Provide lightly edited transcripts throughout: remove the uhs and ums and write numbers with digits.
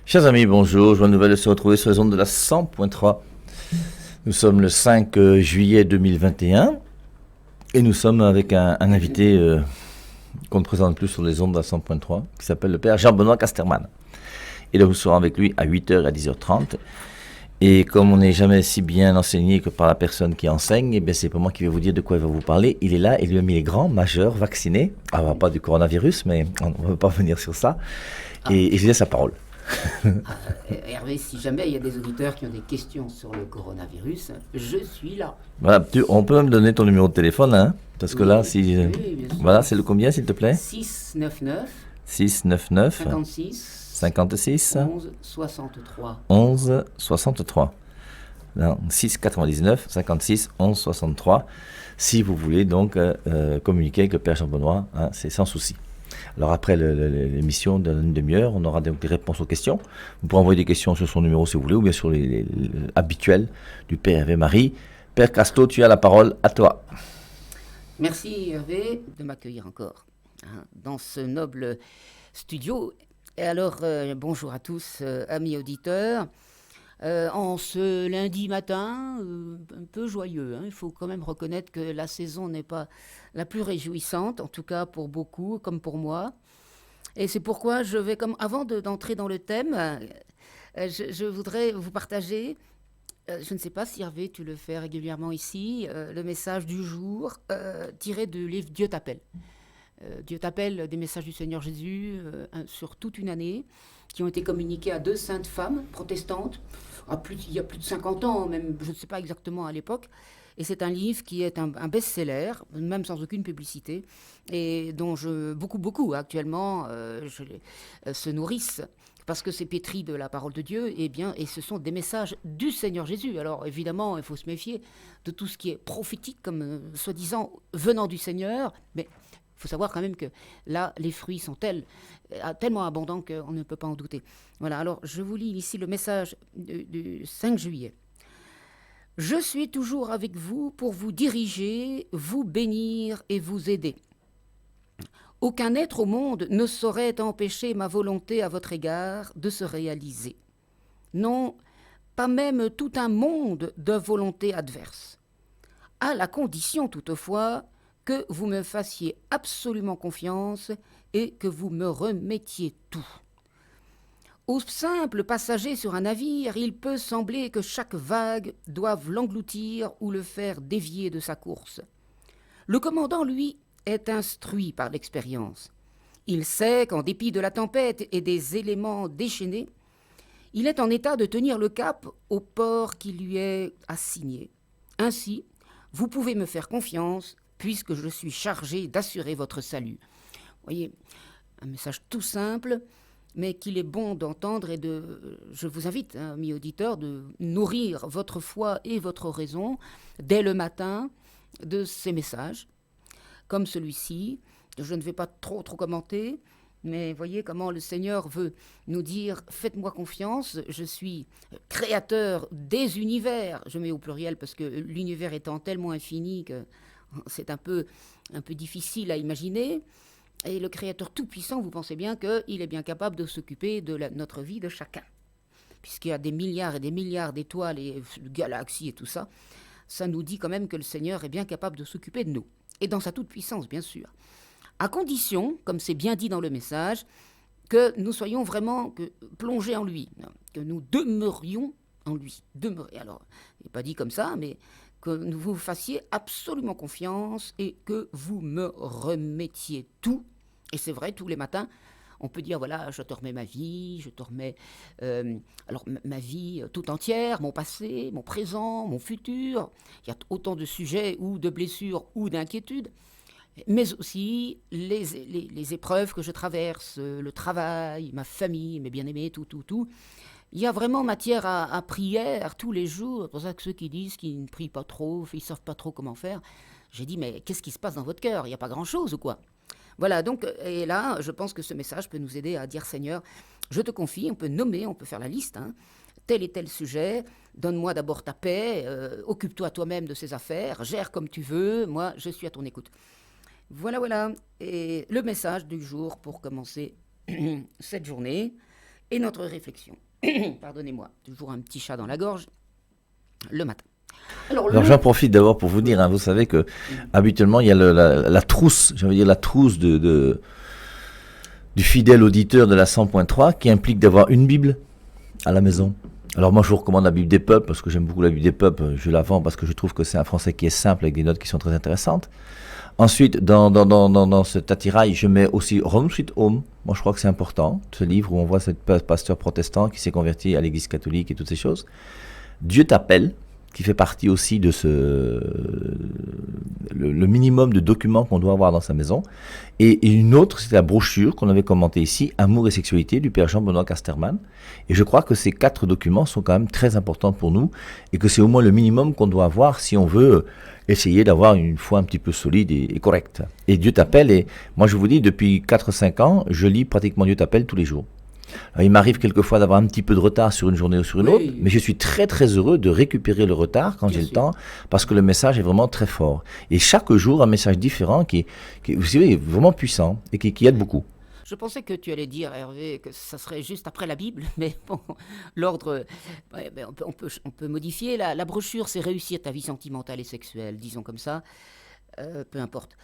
Chers amis, bonjour. Joie nouvelle de se retrouver sur les ondes de la 100.3. Nous sommes le 5 juillet 2021 et nous sommes avec un invité qu'on ne présente plus sur les ondes de la 100.3 qui s'appelle le père Jean-Benoît Casterman. Et donc nous serons avec lui à 8h et à 10h30. Et comme on n'est jamais si bien enseigné que par la personne qui enseigne, eh bien c'est pas moi qui vais vous dire de quoi il va vous parler. Il est là et lui-même il est grand, majeur, vacciné. Alors pas du coronavirus, mais on ne va pas venir sur ça. Et je laisse la parole. Hervé, si jamais il y a des auditeurs qui ont des questions sur le coronavirus, je suis là. Voilà, on peut me donner ton numéro de téléphone, hein, parce que Oui, là, si... oui, bien sûr. Voilà, c'est le combien, s'il te plaît? 699 699 56 56 11 63. 11 63. 6 99 56 11 63. Si vous voulez donc communiquer avec le Père Jean-Benoît, hein, c'est sans souci. Alors après l'émission d'une demi-heure, on aura donc des réponses aux questions. Vous pourrez envoyer des questions sur son numéro si vous voulez, ou bien sur les habituels du Père Hervé Marie. Père Casto, tu as la parole, à toi. Merci Hervé de m'accueillir encore dans ce noble studio. Et alors, bonjour à tous, amis auditeurs. En ce lundi matin, un peu joyeux, il faut quand même reconnaître que la saison n'est pas la plus réjouissante, en tout cas pour beaucoup, comme pour moi. Et c'est pourquoi je vais, avant d'entrer dans le thème, je voudrais vous partager, je ne sais pas si Hervé, tu le fais régulièrement ici, le message du jour tiré du livre Dieu t'appelle. Dieu t'appelle des messages du Seigneur Jésus sur toute une année, qui ont été communiqués à deux saintes femmes protestantes, il y a plus de 50 ans, même, je ne sais pas exactement à l'époque. Et c'est un livre qui est un best-seller, même sans aucune publicité, et dont beaucoup actuellement se nourrissent, parce que c'est pétri de la parole de Dieu, et ce sont des messages du Seigneur Jésus. Alors évidemment, il faut se méfier de tout ce qui est prophétique, comme soi-disant venant du Seigneur, mais il faut savoir quand même que là, les fruits sont tellement abondants qu'on ne peut pas en douter. Voilà, alors je vous lis ici le message du 5 juillet. Je suis toujours avec vous pour vous diriger, vous bénir et vous aider. Aucun être au monde ne saurait empêcher ma volonté à votre égard de se réaliser. Non, pas même tout un monde de volontés adverses. À la condition toutefois que vous me fassiez absolument confiance et que vous me remettiez tout. Au simple passager sur un navire, il peut sembler que chaque vague doive l'engloutir ou le faire dévier de sa course. Le commandant, lui, est instruit par l'expérience. Il sait qu'en dépit de la tempête et des éléments déchaînés, il est en état de tenir le cap au port qui lui est assigné. Ainsi, vous pouvez me faire confiance puisque je suis chargé d'assurer votre salut. Vous voyez, un message tout simple, mais qu'il est bon d'entendre et je vous invite, amis auditeurs, de nourrir votre foi et votre raison dès le matin de ces messages, comme celui-ci. Je ne vais pas trop commenter, mais voyez comment le Seigneur veut nous dire « Faites-moi confiance, je suis créateur des univers ». Je mets au pluriel parce que l'univers étant tellement infini que c'est un peu difficile à imaginer. Et le Créateur tout-puissant, vous pensez bien qu'il est bien capable de s'occuper de notre vie de chacun. Puisqu'il y a des milliards et des milliards d'étoiles et de galaxies et tout ça, ça nous dit quand même que le Seigneur est bien capable de s'occuper de nous. Et dans sa toute-puissance, bien sûr. À condition, comme c'est bien dit dans le message, que nous soyons vraiment plongés en lui, que nous demeurions en lui. Alors, il n'est pas dit comme ça, mais que vous fassiez absolument confiance et que vous me remettiez tout. Et c'est vrai, tous les matins, on peut dire, voilà, je te remets ma vie, je te remets ma vie tout entière, mon passé, mon présent, mon futur. Il y a autant de sujets ou de blessures ou d'inquiétudes, mais aussi les épreuves que je traverse, le travail, ma famille, mes bien-aimés, tout. Il y a vraiment matière à prière tous les jours. C'est pour ça que ceux qui disent qu'ils ne prient pas trop, ils ne savent pas trop comment faire, j'ai dit, mais qu'est-ce qui se passe dans votre cœur? Il n'y a pas grand-chose ou quoi? Voilà, donc, et là, je pense que ce message peut nous aider à dire, Seigneur, je te confie, on peut nommer, on peut faire la liste, tel et tel sujet, donne-moi d'abord ta paix, occupe-toi toi-même de ces affaires, gère comme tu veux, moi, je suis à ton écoute. Voilà, et le message du jour pour commencer cette journée. et notre réflexion. Pardonnez-moi, toujours un petit chat dans la gorge, le matin. Alors j'en profite d'abord pour vous dire, hein, vous savez que habituellement il y a la trousse, j'ai envie de dire la trousse du fidèle auditeur de la 100.3 qui implique d'avoir une Bible à la maison. Alors moi je vous recommande la Bible des peuples parce que j'aime beaucoup la Bible des peuples, je la vends parce que je trouve que c'est un français qui est simple avec des notes qui sont très intéressantes. Ensuite, dans cet attirail, je mets aussi Home Sweet Home. Moi, je crois que c'est important, ce livre où on voit ce pasteur protestant qui s'est converti à l'église catholique et toutes ces choses. Dieu t'appelle, qui fait partie aussi de le minimum de documents qu'on doit avoir dans sa maison. Et une autre, c'est la brochure qu'on avait commentée ici, Amour et sexualité, du père Jean-Benoît Casterman. Et je crois que ces 4 documents sont quand même très importants pour nous et que c'est au moins le minimum qu'on doit avoir si on veut essayer d'avoir une foi un petit peu solide et correcte. Et Dieu t'appelle, et moi je vous dis, depuis 4-5 ans, je lis pratiquement Dieu t'appelle tous les jours. Alors, il m'arrive quelquefois d'avoir un petit peu de retard sur une journée ou sur une autre, mais je suis très très heureux de récupérer le retard quand j'ai le temps, parce que le message est vraiment très fort. Et chaque jour, un message différent qui vous savez, est vraiment puissant et qui aide beaucoup. Je pensais que tu allais dire, Hervé, que ça serait juste après la Bible, mais bon, l'ordre, on peut modifier. La brochure, c'est réussir ta vie sentimentale et sexuelle, disons comme ça, peu importe.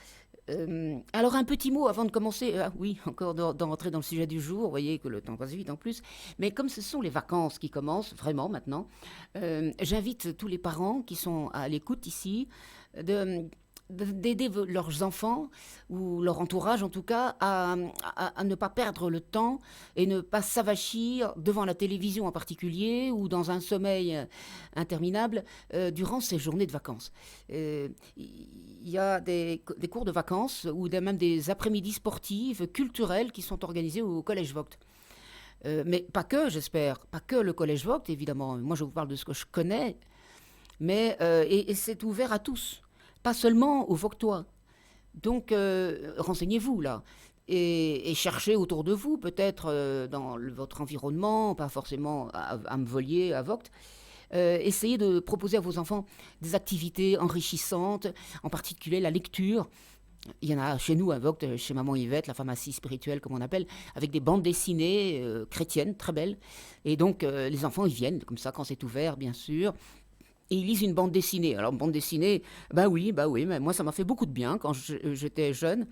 Alors un petit mot avant de commencer, oui, encore d'en rentrer dans le sujet du jour, vous voyez que le temps passe vite en plus, mais comme ce sont les vacances qui commencent vraiment maintenant, j'invite tous les parents qui sont à l'écoute ici d'aider leurs enfants, ou leur entourage en tout cas, à ne pas perdre le temps et ne pas s'avachir devant la télévision en particulier, ou dans un sommeil interminable durant ces journées de vacances. Il y a des cours de vacances, ou même des après-midi sportives, culturelles, qui sont organisées au Collège Vogt. Mais pas que, j'espère, pas que le Collège Vogt, évidemment. Moi, je vous parle de ce que je connais, mais et c'est ouvert à tous, pas seulement aux Vauctois. Donc, renseignez-vous là. Et cherchez autour de vous, peut-être dans votre environnement, pas forcément à Mevolier, à Vogt. Essayez de proposer à vos enfants des activités enrichissantes, en particulier la lecture. Il y en a chez nous à Vogt, chez Maman Yvette, la pharmacie spirituelle comme on appelle, avec des bandes dessinées chrétiennes très belles. Et donc les enfants ils viennent comme ça quand c'est ouvert bien sûr. Et ils lisent une bande dessinée. Alors, bande dessinée, bah oui, mais moi, ça m'a fait beaucoup de bien quand j'étais jeune,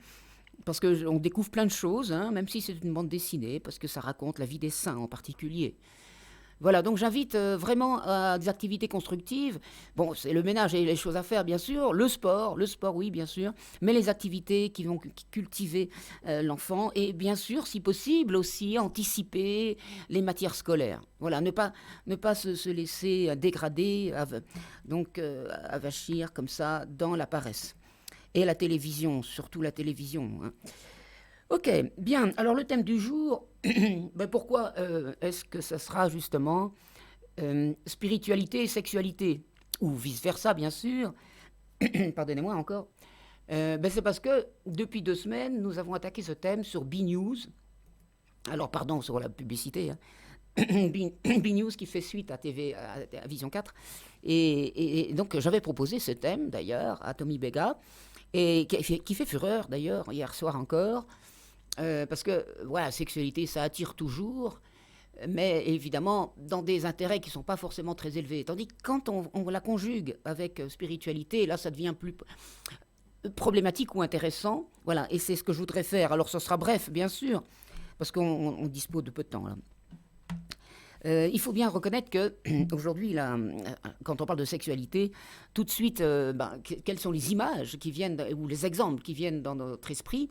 parce qu'on découvre plein de choses, hein, même si c'est une bande dessinée, parce que ça raconte la vie des saints en particulier. Voilà, donc j'invite vraiment à des activités constructives. Bon, c'est le ménage et les choses à faire, bien sûr. Le sport, oui, bien sûr. Mais les activités qui vont cultiver l'enfant. Et bien sûr, si possible, aussi anticiper les matières scolaires. Voilà, ne pas se laisser dégrader, avachir comme ça dans la paresse. Et la télévision, surtout la télévision, hein. Ok, bien. Alors le thème du jour, pourquoi est-ce que ça sera justement spiritualité et sexualité, ou vice-versa bien sûr, pardonnez-moi encore. C'est parce que depuis 2 semaines, nous avons attaqué ce thème sur B-News. Alors pardon sur la publicité, hein. B-News qui fait suite à Vision 4. Et donc j'avais proposé ce thème d'ailleurs à Tommy Bega, et qui fait fureur d'ailleurs hier soir encore. Parce que voilà, sexualité, ça attire toujours, mais évidemment dans des intérêts qui ne sont pas forcément très élevés. Tandis que quand on la conjugue avec spiritualité, là, ça devient plus problématique ou intéressant. Voilà, et c'est ce que je voudrais faire. Alors, ce sera bref, bien sûr, parce qu'on dispose de peu de temps, là. Il faut bien reconnaître que aujourd'hui, là, quand on parle de sexualité, tout de suite, quelles sont les images qui viennent, ou les exemples qui viennent dans notre esprit.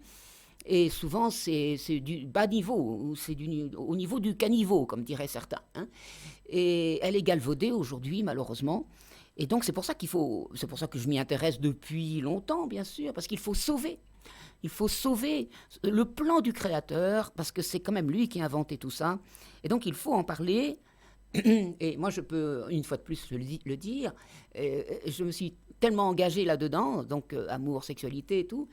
Et souvent, c'est du bas niveau, ou c'est au niveau du caniveau, comme diraient certains, hein. Et elle est galvaudée aujourd'hui, malheureusement. Et donc, c'est pour ça que je m'y intéresse depuis longtemps, bien sûr, parce qu'il faut sauver. Il faut sauver le plan du Créateur, parce que c'est quand même lui qui a inventé tout ça. Et donc, il faut en parler. Et moi, je peux, une fois de plus, le dire. Je me suis tellement engagée là-dedans, donc amour, sexualité et tout.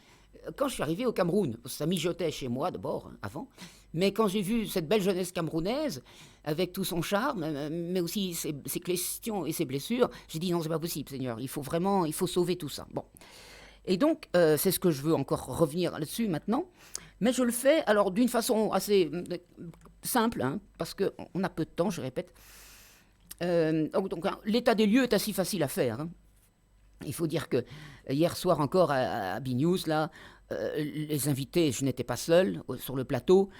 Quand je suis arrivé au Cameroun, ça mijotait chez moi d'abord, hein, avant, mais quand j'ai vu cette belle jeunesse camerounaise, avec tout son charme, mais aussi ses questions et ses blessures, j'ai dit non, c'est pas possible, Seigneur, il faut sauver tout ça. Bon. Et donc, c'est ce que je veux encore revenir là-dessus maintenant. Mais je le fais alors d'une façon assez simple, hein, parce qu'on a peu de temps, je répète. Donc, l'état des lieux est assez facile à faire, hein. Il faut dire que hier soir encore à B-News, là, les invités, je n'étais pas seul sur le plateau,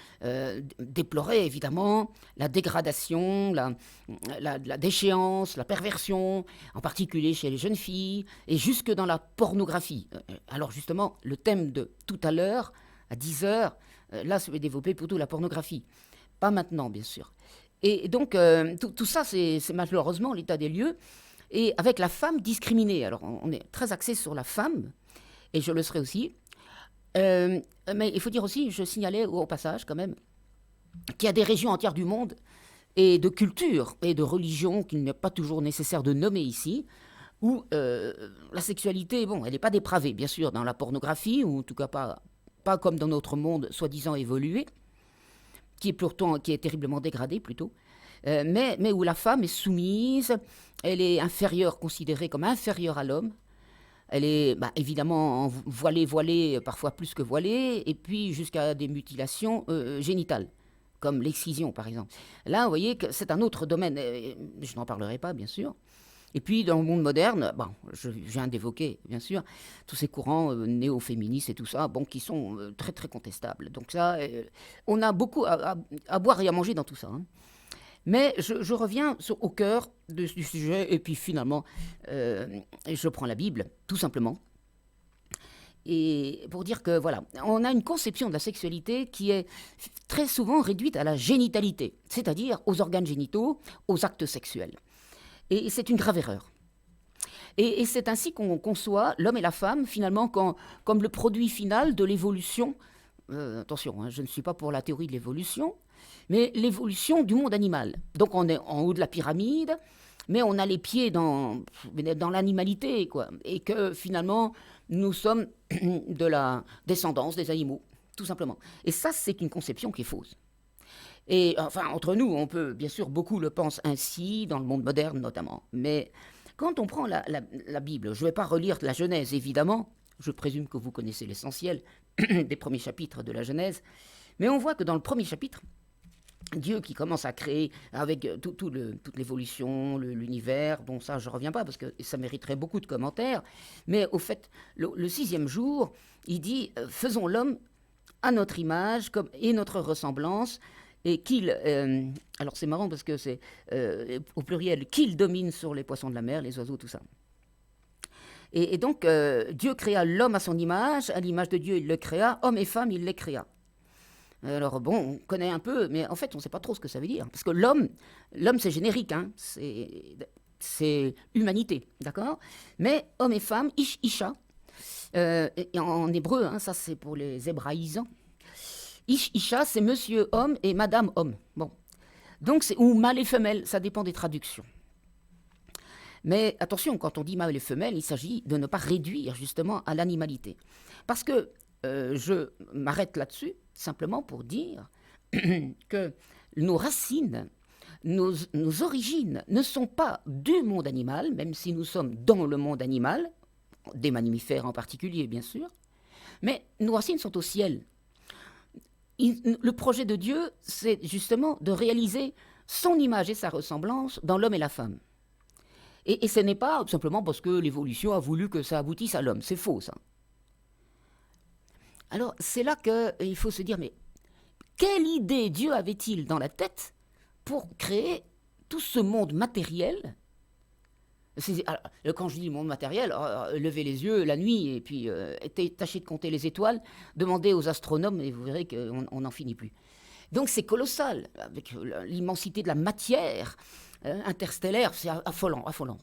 déploraient évidemment la dégradation, la déchéance, la perversion, en particulier chez les jeunes filles, et jusque dans la pornographie. Alors justement, le thème de tout à l'heure, à 10h, là, je vais développer plutôt la pornographie. Pas maintenant, bien sûr. Et donc, tout ça, c'est malheureusement l'état des lieux. Et avec la femme discriminée. Alors, on est très axé sur la femme, et je le serai aussi. Mais il faut dire aussi, je signalais au passage quand même, qu'il y a des régions entières du monde, et de cultures, et de religions qu'il n'est pas toujours nécessaire de nommer ici, où la sexualité, bon, elle n'est pas dépravée, bien sûr, dans la pornographie, ou en tout cas pas comme dans notre monde soi-disant évolué, qui est terriblement dégradé plutôt. Mais où la femme est soumise, elle est inférieure, considérée comme inférieure à l'homme. Elle est évidemment voilée, parfois plus que voilée, et puis jusqu'à des mutilations génitales, comme l'excision par exemple. Là, vous voyez que c'est un autre domaine, je n'en parlerai pas bien sûr. Et puis dans le monde moderne, je viens d'évoquer bien sûr tous ces courants néo-féministes et tout ça, qui sont très très contestables. Donc ça, on a beaucoup à boire et à manger dans tout ça, hein. Mais je reviens au cœur du sujet, et puis finalement, je prends la Bible, tout simplement. Et pour dire que, voilà, on a une conception de la sexualité qui est très souvent réduite à la génitalité, c'est-à-dire aux organes génitaux, aux actes sexuels. Et c'est une grave erreur. Et c'est ainsi qu'on conçoit l'homme et la femme, finalement, comme le produit final de l'évolution. Attention, hein, je ne suis pas pour la théorie de l'évolution, mais l'évolution du monde animal. Donc on est en haut de la pyramide, mais on a les pieds dans l'animalité, quoi. Et que finalement, nous sommes de la descendance des animaux, tout simplement. Et ça, c'est une conception qui est fausse. Et enfin, entre nous, on peut, bien sûr, beaucoup le pensent ainsi, dans le monde moderne notamment. Mais quand on prend la Bible, je ne vais pas relire la Genèse, évidemment, je présume que vous connaissez l'essentiel des premiers chapitres de la Genèse, mais on voit que dans le premier chapitre, Dieu qui commence à créer avec toute l'évolution, l'univers, bon ça je ne reviens pas parce que ça mériterait beaucoup de commentaires, mais au fait, le 6e jour, il dit « Faisons l'homme à notre image et notre ressemblance », et qu'il, alors c'est marrant parce que c'est au pluriel, qu'il domine sur les poissons de la mer, les oiseaux, tout ça. Et donc, Dieu créa l'homme à son image, à l'image de Dieu il le créa, homme et femme il les créa. Alors bon, on connaît un peu, mais en fait on ne sait pas trop ce que ça veut dire. Parce que l'homme c'est générique, hein, c'est humanité, d'accord? Mais homme et femme, isha, et en hébreu, hein, ça c'est pour les hébraïsants. Isha, c'est monsieur homme et madame homme. Bon. Donc ou mâle et femelle, ça dépend des traductions. Mais attention, quand on dit mâle et femelle, il s'agit de ne pas réduire justement à l'animalité. Parce que je m'arrête là-dessus, simplement pour dire que nos racines, nos origines ne sont pas du monde animal, même si nous sommes dans le monde animal, des mammifères en particulier bien sûr, mais nos racines sont au ciel. Le projet de Dieu, c'est justement de réaliser son image et sa ressemblance dans l'homme et la femme. Et ce n'est pas simplement parce que l'évolution a voulu que ça aboutisse à l'homme. C'est faux, ça. Alors, c'est là qu'il faut se dire, mais quelle idée Dieu avait-il dans la tête pour créer tout ce monde matériel? Alors, quand je dis monde matériel, levez les yeux la nuit et puis tâchez de compter les étoiles, demandez aux astronomes et vous verrez qu'on n'en finit plus. Donc c'est colossal, avec l'immensité de la matière interstellaire, c'est affolant, affolant.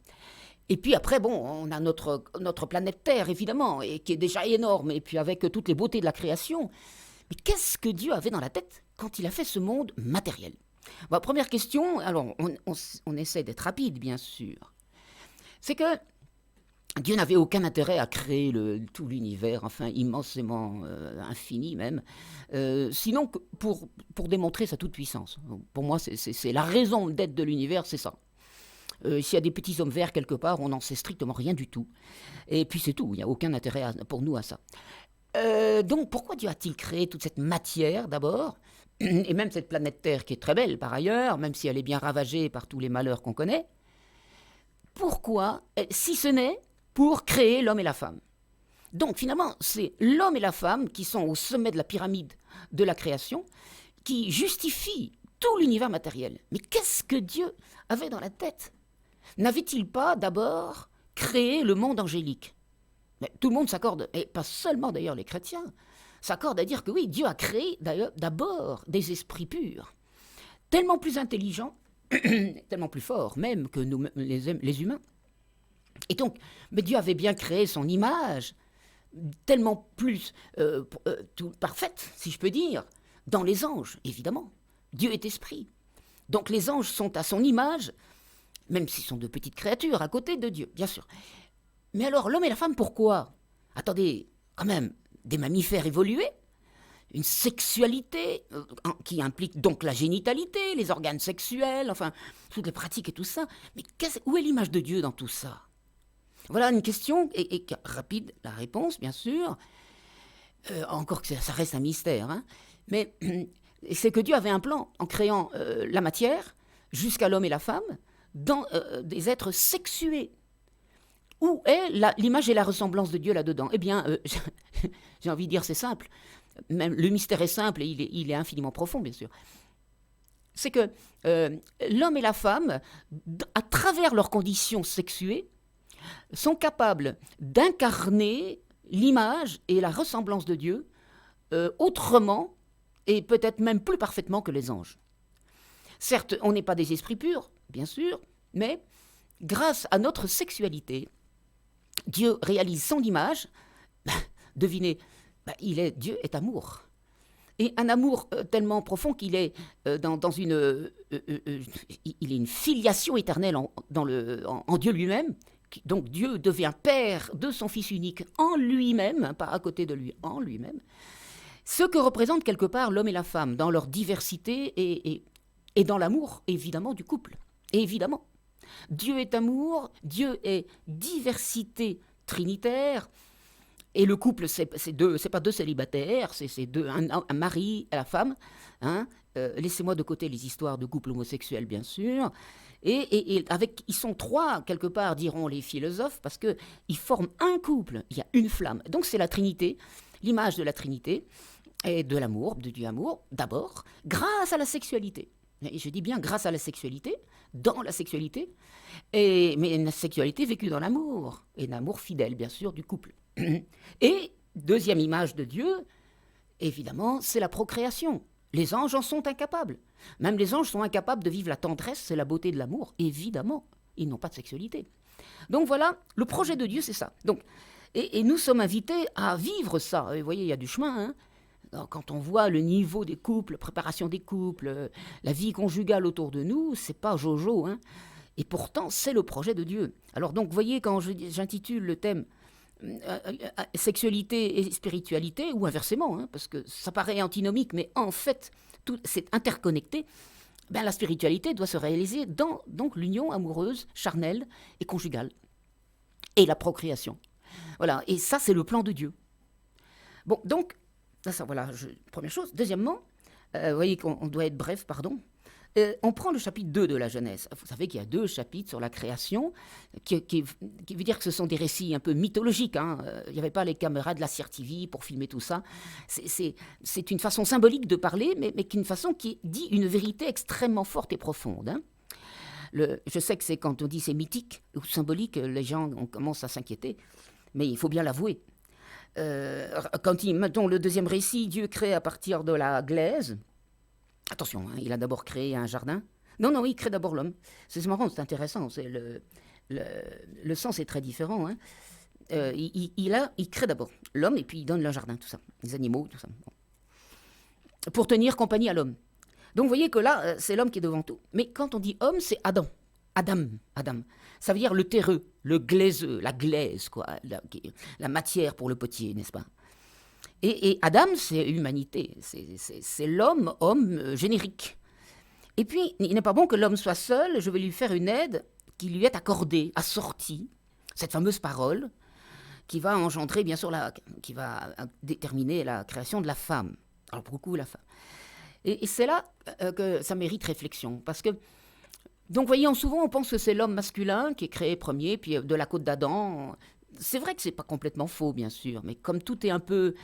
Et puis après, bon, on a notre planète Terre, évidemment, et qui est déjà énorme, et puis avec toutes les beautés de la création. Mais qu'est-ce que Dieu avait dans la tête quand il a fait ce monde matériel? Bon, première question, alors on essaie d'être rapide, bien sûr. C'est que Dieu n'avait aucun intérêt à créer tout l'univers, enfin immensément infini même, sinon pour démontrer sa toute-puissance. Pour moi, c'est la raison d'être de l'univers, c'est ça. S'il y a des petits hommes verts quelque part, on n'en sait strictement rien du tout. Et puis c'est tout, il n'y a aucun intérêt pour nous à ça. Donc pourquoi Dieu a-t-il créé toute cette matière d'abord, et même cette planète Terre qui est très belle par ailleurs, même si elle est bien ravagée par tous les malheurs qu'on connaît? Pourquoi, si ce n'est pour créer l'homme et la femme? Donc finalement, c'est l'homme et la femme qui sont au sommet de la pyramide de la création, qui justifient tout l'univers matériel. Mais qu'est-ce que Dieu avait dans la tête? N'avait-il pas d'abord créé le monde angélique? Mais tout le monde s'accorde, et pas seulement d'ailleurs les chrétiens, s'accordent à dire que oui, Dieu a créé d'abord des esprits purs, tellement plus intelligents, tellement plus forts même que nous, les humains. Et donc, mais Dieu avait bien créé son image, tellement plus parfaite, si je peux dire, dans les anges, évidemment. Dieu est esprit. Donc les anges sont à son image, même s'ils sont de petites créatures à côté de Dieu, bien sûr. Mais alors, l'homme et la femme, pourquoi? Attendez, quand même, des mammifères évolués, une sexualité qui implique donc la génitalité, les organes sexuels, enfin, toutes les pratiques et tout ça. Mais où est l'image de Dieu dans tout ça? Voilà une question, et rapide la réponse, bien sûr. Encore que ça reste un mystère, hein. Mais c'est que Dieu avait un plan en créant la matière, jusqu'à l'homme et la femme, dans des êtres sexués. Où est l'image et la ressemblance de Dieu là-dedans? Eh bien, j'ai envie de dire, c'est simple. Même le mystère est simple et il est infiniment profond, bien sûr. C'est que l'homme et la femme, à travers leurs conditions sexuées, sont capables d'incarner l'image et la ressemblance de Dieu autrement et peut-être même plus parfaitement que les anges. Certes, on n'est pas des esprits purs, bien sûr, mais grâce à notre sexualité, Dieu réalise son image. Devinez, Dieu est amour. Et un amour tellement profond qu'il est dans une filiation éternelle en Dieu lui-même. Donc Dieu devient père de son Fils unique en lui-même, pas à côté de lui, en lui-même. Ce que représente quelque part l'homme et la femme dans leur diversité et dans l'amour, évidemment, du couple. Et évidemment, Dieu est amour, Dieu est diversité trinitaire. Et le couple, c'est pas deux célibataires, c'est un mari et la femme. Hein. Laissez-moi de côté les histoires de couples homosexuels, bien sûr. Et ils sont trois, quelque part, diront les philosophes, parce qu'ils forment un couple, il y a une flamme. Donc c'est la Trinité, l'image de la Trinité, et de l'amour, de Dieu amour, d'abord, grâce à la sexualité. Et je dis bien grâce à la sexualité, dans la sexualité, mais une sexualité vécue dans l'amour, et l'amour fidèle, bien sûr, du couple. Et, deuxième image de Dieu, évidemment, c'est la procréation. Les anges en sont incapables. Même les anges sont incapables de vivre la tendresse et la beauté de l'amour. Évidemment, ils n'ont pas de sexualité. Donc voilà, le projet de Dieu, c'est ça. Donc, et nous sommes invités à vivre ça. Et vous voyez, il y a du chemin. Hein. Alors, quand on voit le niveau des couples, préparation des couples, la vie conjugale autour de nous, c'est pas jojo. Hein. Et pourtant, c'est le projet de Dieu. Alors donc, vous voyez, quand j'intitule le thème sexualité et spiritualité, ou inversement, hein, parce que ça paraît antinomique, mais en fait, tout c'est interconnecté. La spiritualité doit se réaliser dans donc l'union amoureuse, charnelle et conjugale, et la procréation. Voilà, et ça, c'est le plan de Dieu. Bon, donc, ça voilà, première chose. Deuxièmement, vous voyez qu'on doit être bref, pardon. On prend le chapitre 2 de la Genèse. Vous savez qu'il y a 2 chapitres sur la création, qui veut dire que ce sont des récits un peu mythologiques. Hein. Il n'y avait pas les caméras de la CRTV pour filmer tout ça. C'est une façon symbolique de parler, mais une façon qui dit une vérité extrêmement forte et profonde. Hein. Je sais que c'est quand on dit c'est mythique ou symbolique, les gens on commence à s'inquiéter, mais il faut bien l'avouer. Mettons le deuxième récit, Dieu crée à partir de la glaise. Attention, hein, il a d'abord créé un jardin. Non, il crée d'abord l'homme. C'est marrant, c'est intéressant. Le sens est très différent. Hein. Il crée d'abord l'homme et puis il donne le jardin, tout ça, les animaux, tout ça. Bon. Pour tenir compagnie à l'homme. Donc vous voyez que là, c'est l'homme qui est devant tout. Mais quand on dit homme, c'est Adam. Adam. Ça veut dire le terreux, le glaiseux, la glaise, quoi, la matière pour le potier, n'est-ce pas? Et Adam, c'est l'humanité, c'est l'homme, homme générique. Et puis, il n'est pas bon que l'homme soit seul, je vais lui faire une aide qui lui est accordée, assortie, cette fameuse parole. qui va engendrer, bien sûr, qui va déterminer la création de la femme. Alors, pour beaucoup, la femme. Et c'est là que ça mérite réflexion. Parce que, donc, voyons, souvent, on pense que c'est l'homme masculin qui est créé premier, puis de la côte d'Adam. C'est vrai que c'est pas complètement faux, bien sûr, mais comme tout est un peu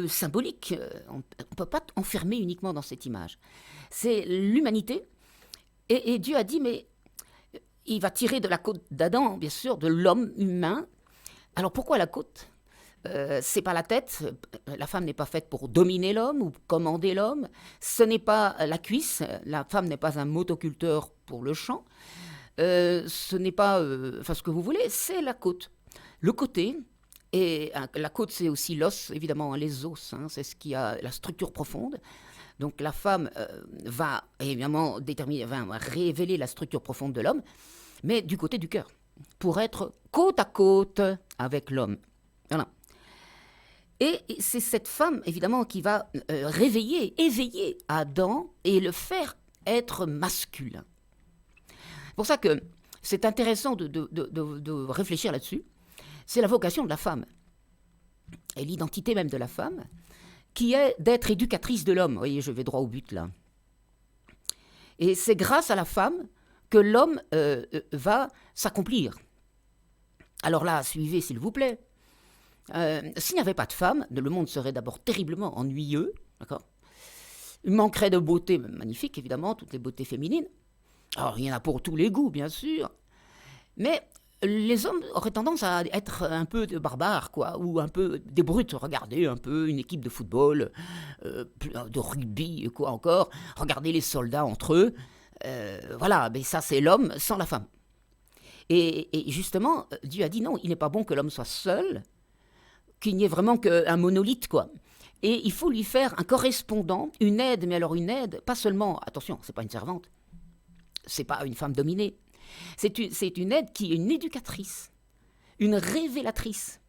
symbolique, on ne peut pas enfermer uniquement dans cette image. C'est l'humanité, et Dieu a dit, mais il va tirer de la côte d'Adam, bien sûr, de l'homme humain. Alors pourquoi la côte ? C'est pas la tête. La femme n'est pas faite pour dominer l'homme ou commander l'homme. Ce n'est pas la cuisse. La femme n'est pas un motoculteur pour le champ. Ce n'est pas, ce que vous voulez, c'est la côte. Le côté, et la côte c'est aussi l'os, évidemment, les os, c'est ce qui a la structure profonde. Donc la femme va évidemment va révéler la structure profonde de l'homme, mais du côté du cœur, pour être côte à côte avec l'homme. Voilà. Et c'est cette femme, évidemment, qui va éveiller Adam et le faire être masculin. C'est pour ça que c'est intéressant de réfléchir là-dessus. C'est la vocation de la femme, et l'identité même de la femme, qui est d'être éducatrice de l'homme. Vous voyez, je vais droit au but, là. Et c'est grâce à la femme que l'homme va s'accomplir. Alors là, suivez, s'il vous plaît. S'il n'y avait pas de femme, le monde serait d'abord terriblement ennuyeux, d'accord ? Il manquerait de beauté magnifique, évidemment, toutes les beautés féminines. Alors, il y en a pour tous les goûts, bien sûr. Mais les hommes auraient tendance à être un peu barbares, quoi, ou un peu des brutes. Regardez un peu une équipe de football, de rugby, quoi encore. Regardez les soldats entre eux. Voilà, mais ça, c'est l'homme sans la femme. Et justement, Dieu a dit non, il n'est pas bon que l'homme soit seul, qu'il n'y ait vraiment qu'un monolithe, quoi. Et il faut lui faire un correspondant, une aide, mais alors une aide, pas seulement, attention, c'est pas une servante, c'est pas une femme dominée, c'est une aide qui est une éducatrice, une révélatrice,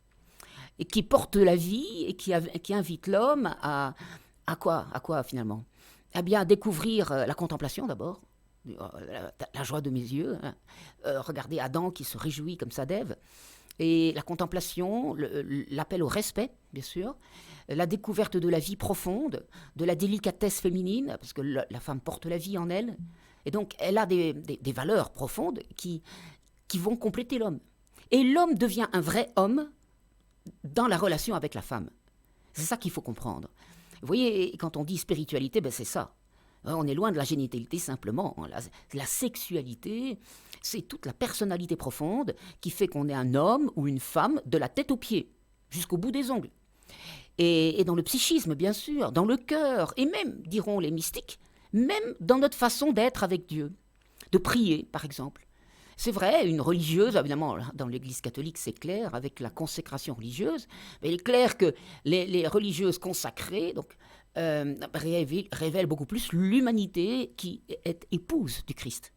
et qui porte la vie et qui invite l'homme à quoi finalement ? Eh bien, à découvrir la contemplation d'abord, la joie de mes yeux, regardez Adam qui se réjouit comme ça d'Ève, et la contemplation, l'appel au respect, bien sûr, la découverte de la vie profonde, de la délicatesse féminine, parce que la femme porte la vie en elle, et donc elle a des valeurs profondes qui vont compléter l'homme. Et l'homme devient un vrai homme dans la relation avec la femme. C'est ça qu'il faut comprendre. Vous voyez, quand on dit spiritualité, c'est ça. On est loin de la génitalité simplement. La sexualité, c'est toute la personnalité profonde qui fait qu'on est un homme ou une femme de la tête aux pieds, jusqu'au bout des ongles. Et dans le psychisme, bien sûr, dans le cœur, et même, diront les mystiques, même dans notre façon d'être avec Dieu, de prier, par exemple. C'est vrai, une religieuse, évidemment, dans l'Église catholique, c'est clair, avec la consécration religieuse, mais il est clair que les religieuses consacrées, donc, révèle beaucoup plus l'humanité qui est épouse du Christ.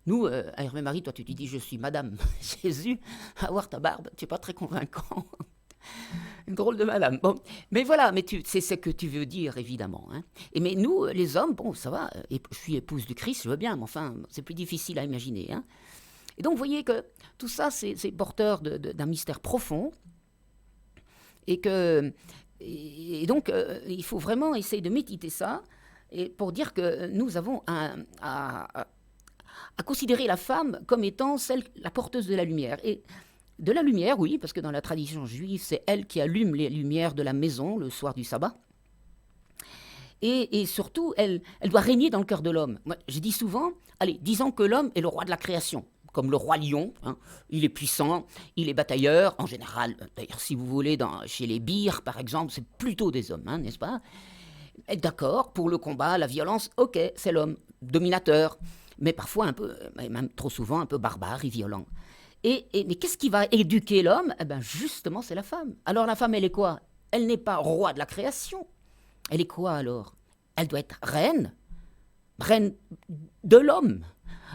Nous, Hervé Marie, toi tu te dis je suis Madame Jésus, avoir ta barbe, tu n'es pas très convaincant. Une drôle de madame. Bon, mais voilà, mais c'est ce que tu veux dire évidemment. Hein. Mais nous, les hommes, bon, ça va, je suis épouse du Christ, je veux bien, mais enfin, c'est plus difficile à imaginer. Hein. Et donc, vous voyez que tout ça, c'est porteur d'un mystère profond, et donc, il faut vraiment essayer de méditer ça, et pour dire que nous avons à considérer la femme comme étant la porteuse de la lumière. Et de la lumière, oui, parce que dans la tradition juive, c'est elle qui allume les lumières de la maison le soir du sabbat. Et surtout, elle doit régner dans le cœur de l'homme. Moi, je dis souvent, allez, disons que l'homme est le roi de la création. Comme le roi lion, hein. Il est puissant, il est batailleur, en général, d'ailleurs si vous voulez, chez les bires par exemple, c'est plutôt des hommes, hein, n'est-ce pas ? D'accord, pour le combat, la violence, ok, c'est l'homme, dominateur, mais parfois un peu, même trop souvent un peu barbare et violent. Mais qu'est-ce qui va éduquer l'homme ? Eh bien justement, c'est la femme. Alors la femme, elle est quoi ? Elle n'est pas roi de la création. Elle est quoi alors ? Elle doit être reine de l'homme.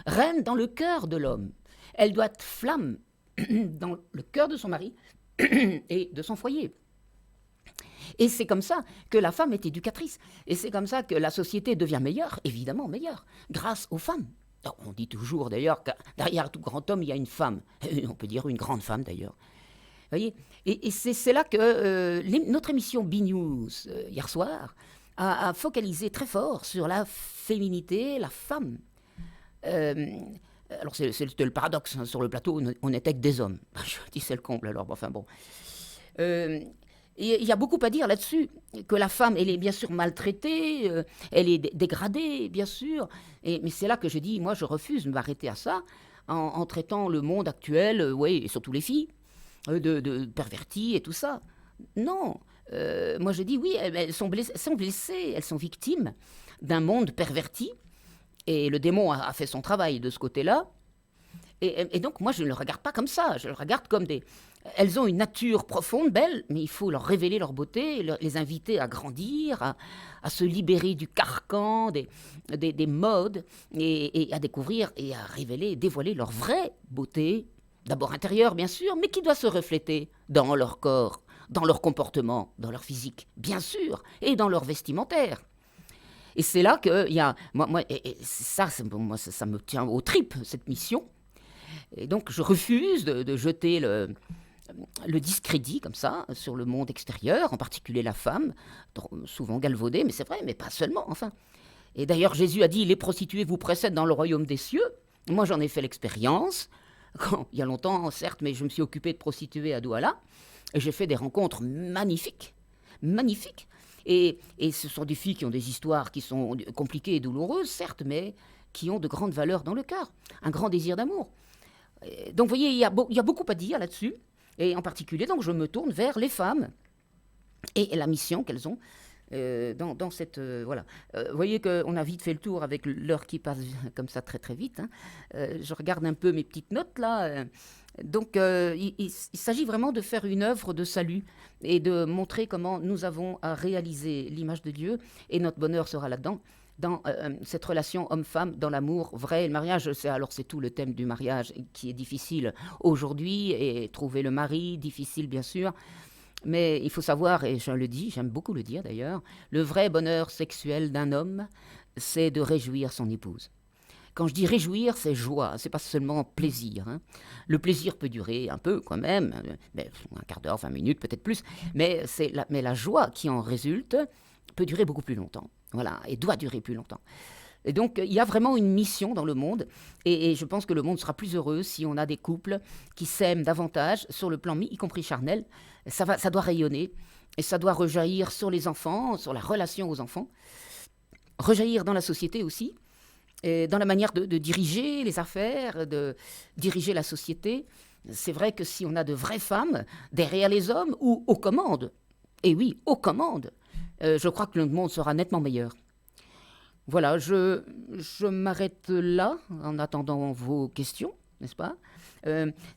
Reine dans le cœur de l'homme. Elle doit être flamme dans le cœur de son mari et de son foyer. Et c'est comme ça que la femme est éducatrice. Et c'est comme ça que la société devient meilleure, évidemment meilleure, grâce aux femmes. Alors, on dit toujours d'ailleurs que derrière tout grand homme, il y a une femme. On peut dire une grande femme d'ailleurs. Voyez, et c'est là que notre émission B-News, hier soir, a focalisé très fort sur la féminité, la femme. Alors, c'était le paradoxe, hein, sur le plateau, on n'était que des hommes. Je dis, c'est le comble, alors, enfin bon. Il y a beaucoup à dire là-dessus, que la femme, elle est bien sûr maltraitée, elle est dégradée, bien sûr, mais c'est là que je dis, moi, je refuse de m'arrêter à ça, en traitant le monde actuel, oui, et surtout les filles, de perverties et tout ça. Non, moi je dis, oui, elles sont blessées, elles sont victimes d'un monde perverti, et le démon a fait son travail de ce côté-là. Et donc, moi, je ne le regarde pas comme ça. Je le regarde comme des... Elles ont une nature profonde, belle, mais il faut leur révéler leur beauté, les inviter à grandir, à se libérer du carcan des modes, et à découvrir et à révéler, dévoiler leur vraie beauté, d'abord intérieure, bien sûr, mais qui doit se refléter dans leur corps, dans leur comportement, dans leur physique, bien sûr, et dans leur vestimentaire. Et c'est là qu'il y a... ça me tient aux tripes, cette mission. Et donc, je refuse de jeter le discrédit, comme ça, sur le monde extérieur, en particulier la femme, souvent galvaudée, mais c'est vrai, mais pas seulement, enfin. Et d'ailleurs, Jésus a dit, les prostituées vous précèdent dans le royaume des cieux. Moi, j'en ai fait l'expérience, il y a longtemps, certes, mais je me suis occupé de prostituées à Douala, et j'ai fait des rencontres magnifiques, magnifiques. Et ce sont des filles qui ont des histoires qui sont compliquées et douloureuses, certes, mais qui ont de grandes valeurs dans le cœur, un grand désir d'amour. Donc, vous voyez, il y a beaucoup à dire là-dessus, et en particulier, donc, je me tourne vers les femmes et la mission qu'elles ont dans cette... voilà. Vous voyez qu'on a vite fait le tour avec l'heure qui passe comme ça très très vite. Hein. Je regarde un peu mes petites notes là. Donc, il s'agit vraiment de faire une œuvre de salut et de montrer comment nous avons à réaliser l'image de Dieu, et notre bonheur sera là-dedans, dans cette relation homme-femme, dans l'amour vrai. Et le mariage, c'est tout le thème du mariage qui est difficile aujourd'hui, et trouver le mari, difficile bien sûr. Mais il faut savoir, et je le dis, j'aime beaucoup le dire d'ailleurs, le vrai bonheur sexuel d'un homme, c'est de réjouir son épouse. Quand je dis réjouir, c'est joie, c'est pas seulement plaisir. Hein. Le plaisir peut durer un peu quand même, un quart d'heure, 20 minutes, peut-être plus, mais la joie qui en résulte peut durer beaucoup plus longtemps. Voilà, et doit durer plus longtemps. Et donc, il y a vraiment une mission dans le monde, et je pense que le monde sera plus heureux si on a des couples qui s'aiment davantage sur le plan, y compris charnel. Ça doit rayonner, et ça doit rejaillir sur les enfants, sur la relation aux enfants, rejaillir dans la société aussi, et dans la manière de diriger les affaires, de diriger la société. C'est vrai que si on a de vraies femmes derrière les hommes ou aux commandes, et oui, aux commandes, je crois que le monde sera nettement meilleur. Voilà, je m'arrête là en attendant vos questions, n'est-ce pas ?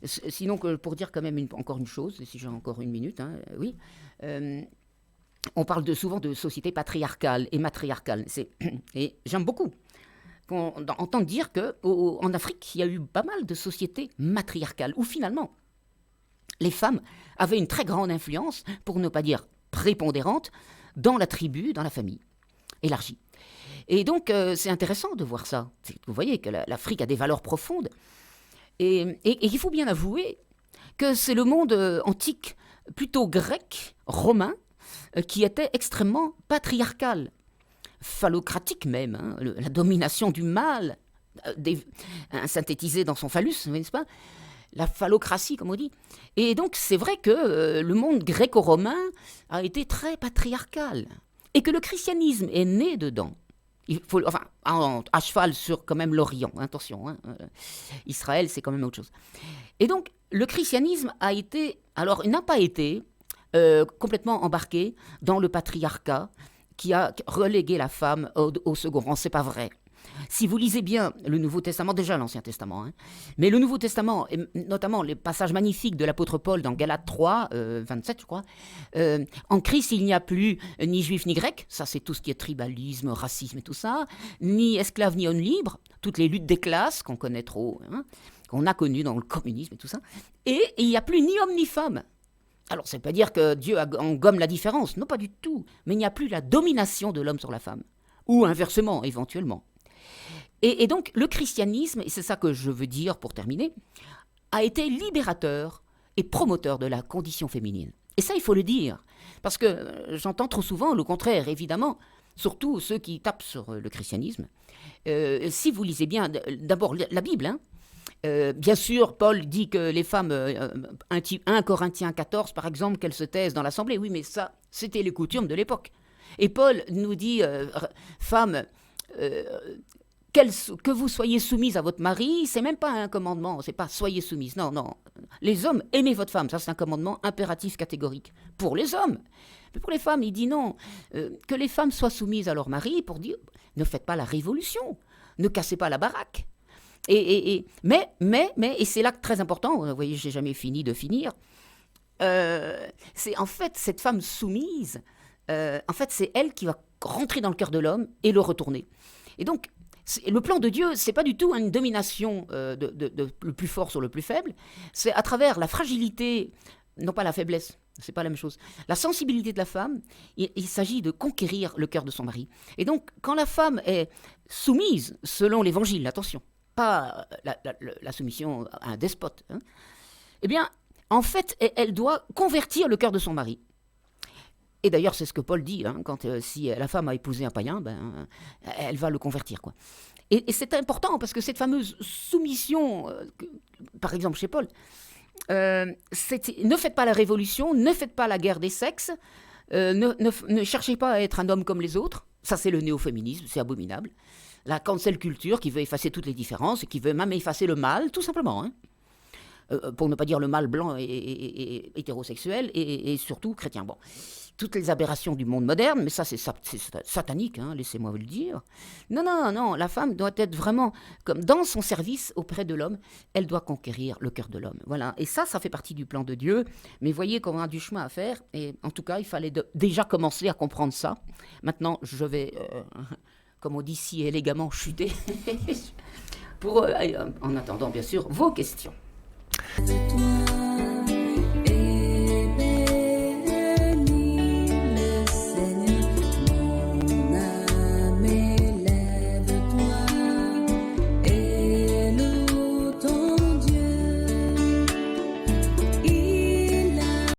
Sinon, pour dire quand même encore une chose, si j'ai encore une minute, hein, oui. On parle souvent de société patriarcale et matriarcale. Et j'aime beaucoup entendre dire qu'en Afrique, il y a eu pas mal de sociétés matriarcales, où finalement, les femmes avaient une très grande influence, pour ne pas dire prépondérante, dans la tribu, dans la famille élargie. Et donc, c'est intéressant de voir ça. Vous voyez que l'Afrique a des valeurs profondes. Et il faut bien avouer que c'est le monde antique, plutôt grec, romain, qui était extrêmement patriarcal, phallocratique même, hein, la domination du mâle, synthétisée dans son phallus, n'est-ce pas ? La phallocratie, comme on dit. Et donc, c'est vrai que le monde gréco-romain a été très patriarcal, et que le christianisme est né dedans. Il faut, enfin, à cheval sur quand même l'Orient, attention, hein, Israël, c'est quand même autre chose. Et donc, le christianisme n'a pas été complètement embarqué dans le patriarcat qui a relégué la femme au second rang. C'est pas vrai. Si vous lisez bien le Nouveau Testament, déjà l'Ancien Testament, hein, mais le Nouveau Testament, et notamment les passages magnifiques de l'apôtre Paul dans Galates 3, 27, je crois, en Christ, il n'y a plus ni juif ni grec, ça c'est tout ce qui est tribalisme, racisme et tout ça, ni esclave ni homme libre, toutes les luttes des classes qu'on connaît trop, hein, qu'on a connues dans le communisme et tout ça, et il n'y a plus ni homme ni femme. Alors, ça ne veut pas dire que Dieu en gomme la différence, non, pas du tout, mais il n'y a plus la domination de l'homme sur la femme, ou inversement, éventuellement. Et donc, le christianisme, et c'est ça que je veux dire pour terminer, a été libérateur est promoteur de la condition féminine. Et ça, il faut le dire. Parce que j'entends trop souvent le contraire, évidemment, surtout ceux qui tapent sur le christianisme. Si vous lisez bien, d'abord la Bible, hein, bien sûr, Paul dit que les femmes, 1 Corinthiens 14 par exemple, qu'elles se taisent dans l'assemblée. Oui, mais ça, c'était les coutumes de l'époque. Et Paul nous dit, femmes, que vous soyez soumises à votre mari, c'est même pas un commandement, c'est pas soyez soumises, non, non. Les hommes, aimez votre femme, ça c'est un commandement impératif catégorique pour les hommes. Mais pour les femmes, il dit non, que les femmes soient soumises à leur mari pour dire, ne faites pas la révolution, ne cassez pas la baraque. Mais, et c'est là très important, vous voyez, j'ai jamais fini de finir, c'est en fait cette femme soumise, en fait c'est elle qui va rentrer dans le cœur de l'homme et le retourner. Et donc, le plan de Dieu, c'est pas du tout une domination de le plus fort sur le plus faible, c'est à travers la fragilité, non pas la faiblesse, c'est pas la même chose, la sensibilité de la femme, il s'agit de conquérir le cœur de son mari. Et donc, quand la femme est soumise, selon l'évangile, attention, pas la soumission à un despote, hein, eh bien, en fait, elle doit convertir le cœur de son mari. Et d'ailleurs, c'est ce que Paul dit, hein, quand si la femme a épousé un païen, ben, elle va le convertir, quoi. Et c'est important, parce que cette fameuse soumission, par exemple chez Paul, ne faites pas la révolution, ne faites pas la guerre des sexes, ne cherchez pas à être un homme comme les autres. Ça, c'est le néo-féminisme, c'est abominable. La cancel culture qui veut effacer toutes les différences et qui veut même effacer le mal, tout simplement, hein. Pour ne pas dire le mâle blanc et hétérosexuel et surtout chrétien. Bon, toutes les aberrations du monde moderne, mais ça c'est satanique, hein, laissez-moi vous le dire. Non, la femme doit être vraiment comme dans son service auprès de l'homme, elle doit conquérir le cœur de l'homme. Voilà, et ça fait partie du plan de Dieu, mais voyez qu'on a du chemin à faire, et en tout cas il fallait déjà commencer à comprendre ça. Maintenant je vais, comme on dit si élégamment, chuter, pour, en attendant bien sûr vos questions. C'est toi.